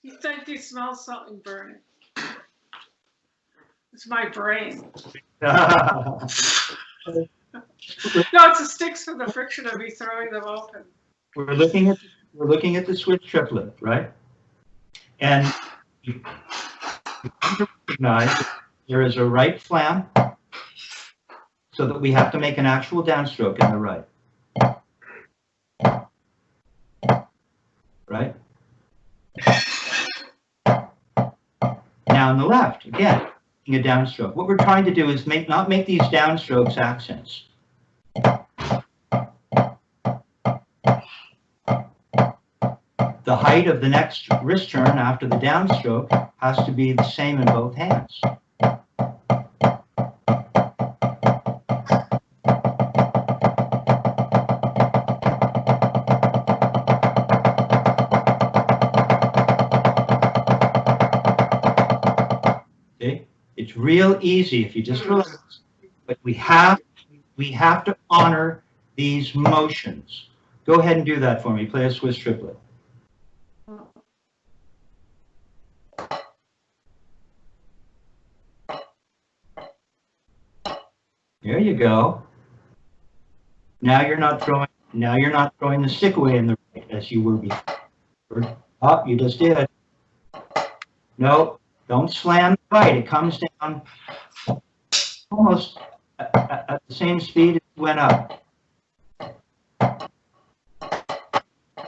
He thinks he smells something burning. It's my brain. No, it's the sticks from the friction of me throwing them open. We're looking at the switch triplet, right? And you have to recognize there is a right flam, so that we have to make an actual downstroke in the right. Right? Now in the left, again, a downstroke. What we're trying to do is not make these downstrokes accents. The height of the next wrist turn after the downstroke has to be the same in both hands. Okay? It's real easy if you just relax, but we have to honor these motions. Go ahead and do that for me. Play a Swiss triplet. There you go. Now you're not throwing the stick away in the right as you were before. Oh, you just did. No, don't slam the right. It comes down almost at the same speed it went up.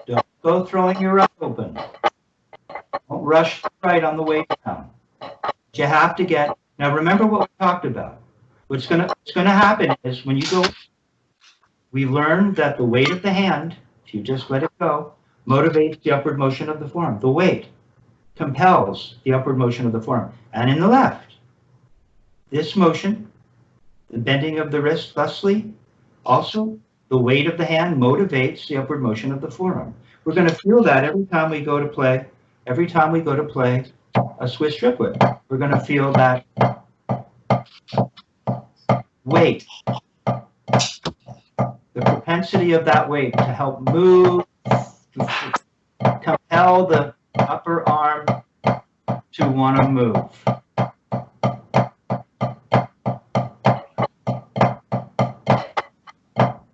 Don't go throwing your right open. Don't rush the right on the way down. But you have to get, now remember what we talked about. What's gonna happen is when you go, we learned that the weight of the hand, if you just let it go, motivates the upward motion of the form. The weight compels the upward motion of the form. And in the left, this motion, the bending of the wrist thusly, also the weight of the hand motivates the upward motion of the forearm. We're going to feel that every time we go to play a Swiss triplet. We're going to feel that weight, the propensity of that weight to help move, to compel the upper arm to want to move.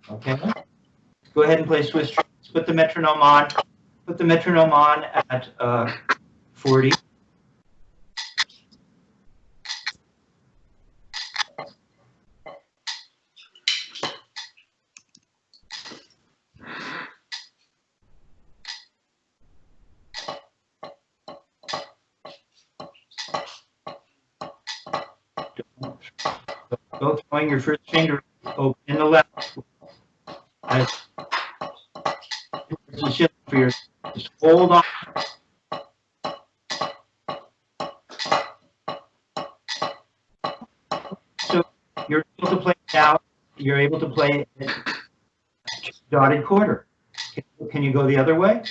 Okay, go ahead and play Swiss triples. Put the metronome on. Put the metronome on at 40. Go throwing your first finger open in the left. For your, just hold on. So you're able to play now. You're able to play dotted quarter. Can you go the other way?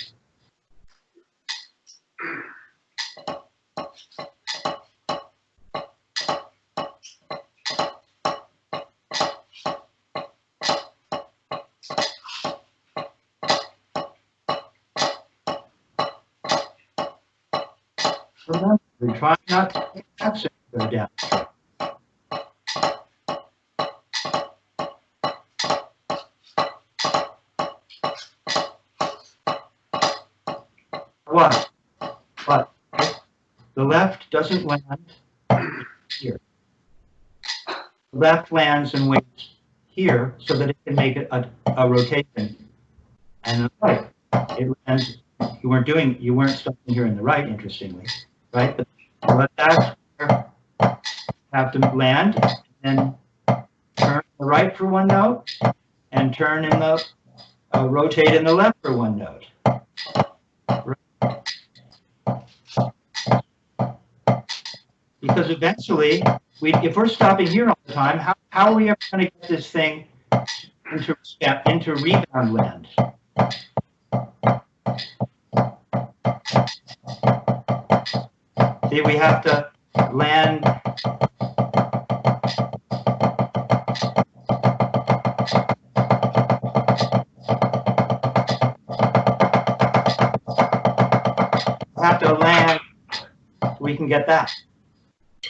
Remember, we're trying not to take accent go down. What? The left doesn't land here. The left lands and waits here so that it can make it a rotation. And the right, it lands. You weren't stopping here in the right, interestingly. Right, but that's where you have to land and turn the right for one note and turn in the rotate in the left for one note. Because eventually, if we're stopping here all the time, how are we ever going to get this thing into rebound land? See, we have to land. have to land so we can get that.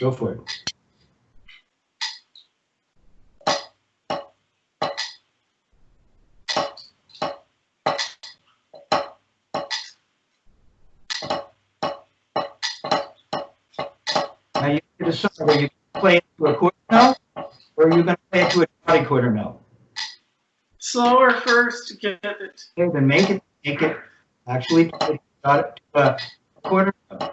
Go for it. Now you can decide, are you going to play it to a quarter note, or are you going to play it to a dotted quarter note? Slower first to get it. Okay, then make it actually to a quarter note.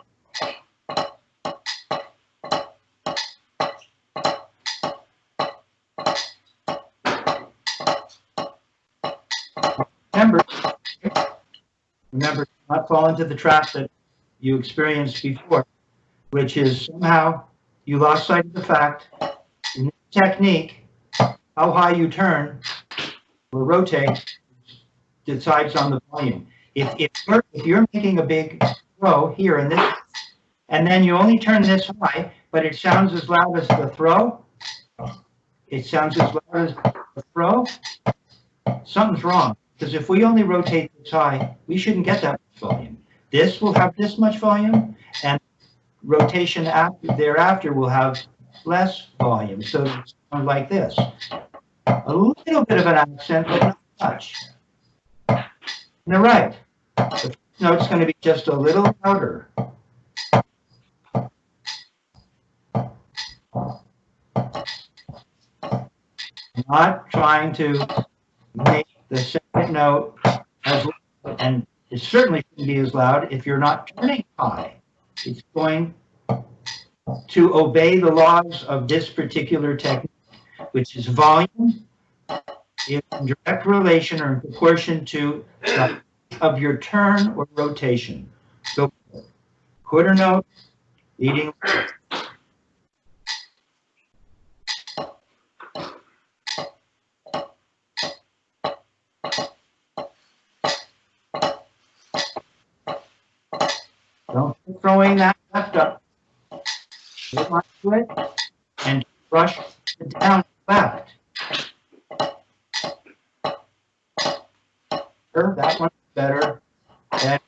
Remember, not fall into the trap that you experienced before, which is somehow you lost sight of the fact in this technique, how high you turn or rotate decides on the volume. If you're making a big throw here and this, and then you only turn this high, but it sounds as loud as the throw, it sounds as loud as the throw, something's wrong. Because if we only rotate this high, we shouldn't get that much volume. This will have this much volume, and rotation thereafter will have less volume. So it's like this. A little bit of an accent, but not much. And they're right. The first note's going to be just a little louder. I'm not trying to make the second note as loud, and it certainly shouldn't be as loud if you're not turning high. It's going to obey the laws of this particular technique, which is volume is in direct relation or in proportion to the of your turn or rotation. So quarter note, leading. Don't keep throwing that left up. Hold on to it and brush it down left. That one's better. Then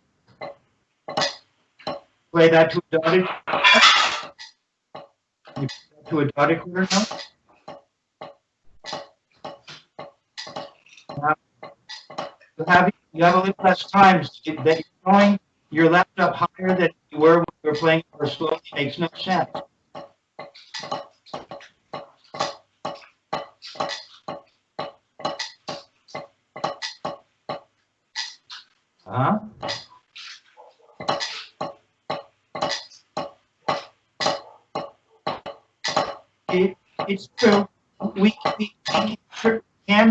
play that to a dotted. You play that to a dotted quarter note. Now, you have a little less time that you're throwing your left up higher than you were when you were playing more slowly. Makes no sense. It's true. We can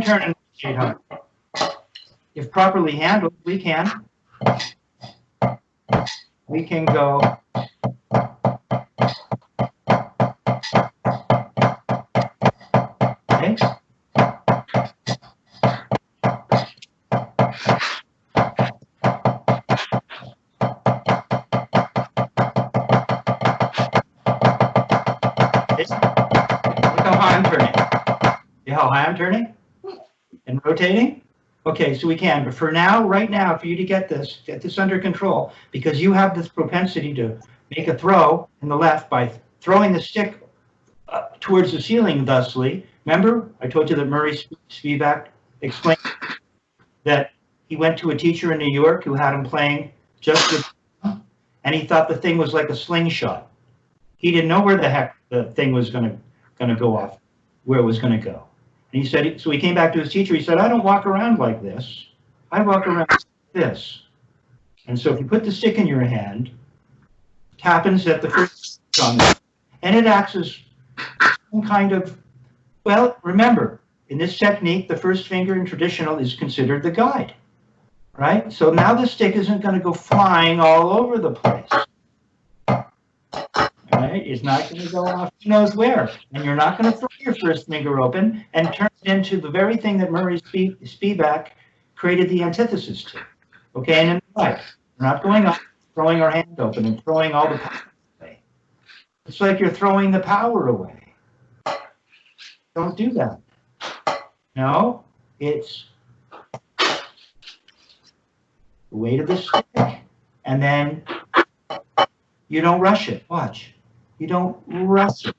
turn and rotate hard. If properly handled, we can. We can go. Okay. How high I'm turning and rotating? Okay, so we can, but for now, right now, for you to get this under control, because you have this propensity to make a throw in the left by throwing the stick towards the ceiling thusly. Remember, I told you that Murray Spivak explained that he went to a teacher in New York who had him playing just with, and he thought the thing was like a slingshot. He didn't know where the heck the thing was going to go off, where it was going to go. And he said, so he came back to his teacher. He said, I don't walk around like this. I walk around like this. And so if you put the stick in your hand, it happens that the first on there, and it acts as some kind of, well, remember, in this technique, the first finger in traditional is considered the guide, right? So now the stick isn't going to go flying all over the place. Right? It's not going to go off who knows where. And you're not going to throw your first finger open and turn it into the very thing that Murray Spivak created the antithesis to. Okay, and in the right, we're not going up, throwing our hand open and throwing all the power away. It's like you're throwing the power away. Don't do that. No, it's the weight of the stick, and then You don't rush it. Watch. You don't rush it.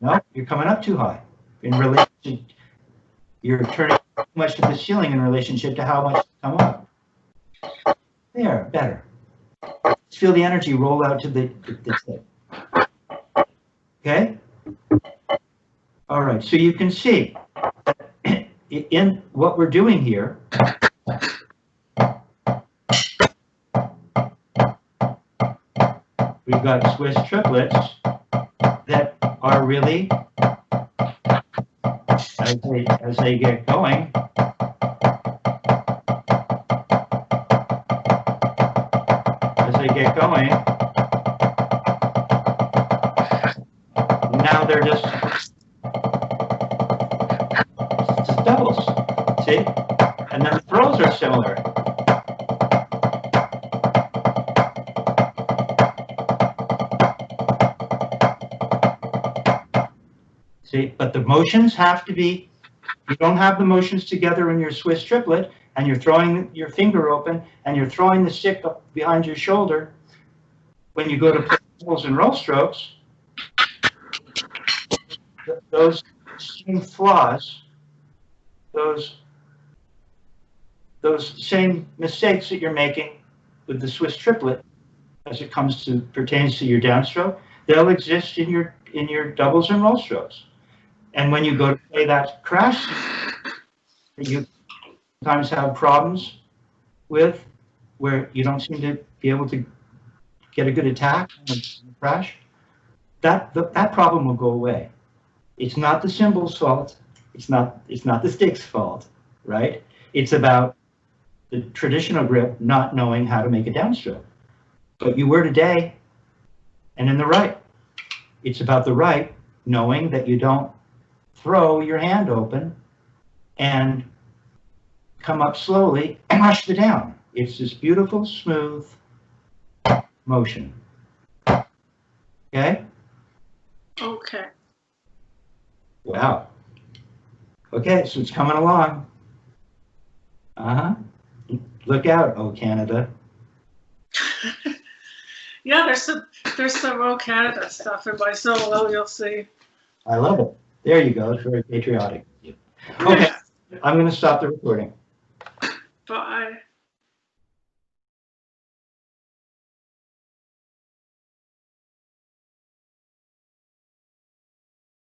No, you're coming up too high. In relation, you're turning too much to the ceiling in relationship to how much you come up. There, better. Just feel the energy roll out to the tip. Okay? All right, so you can see in what we're doing here, we've got Swiss triplets that are really, as they get going, now they're just doubles, see? And then the throws are similar. See, but the motions have to be, you don't have the motions together in your Swiss triplet, and you're throwing your finger open, and you're throwing the stick up behind your shoulder. When you go to doubles and roll strokes, those same flaws, those same mistakes that you're making with the Swiss triplet, as it pertains to your downstroke, they'll exist in your doubles and roll strokes. And when you go to play that crash, you sometimes have problems with, where you don't seem to be able to get a good attack on the crash, that problem will go away. It's not the cymbal's fault. It's not the stick's fault, right? It's about the traditional grip not knowing how to make a downstroke. But you were today, and in the right. It's about the right knowing that you don't throw your hand open and come up slowly and rush the down. It's this beautiful, smooth motion. Okay? Okay. Wow. Okay, so it's coming along. Look out, oh Canada. Yeah, there's some Oh Canada stuff in my solo, you'll see. I love it. There you go. It's very patriotic. Okay, I'm going to stop the recording. Bye.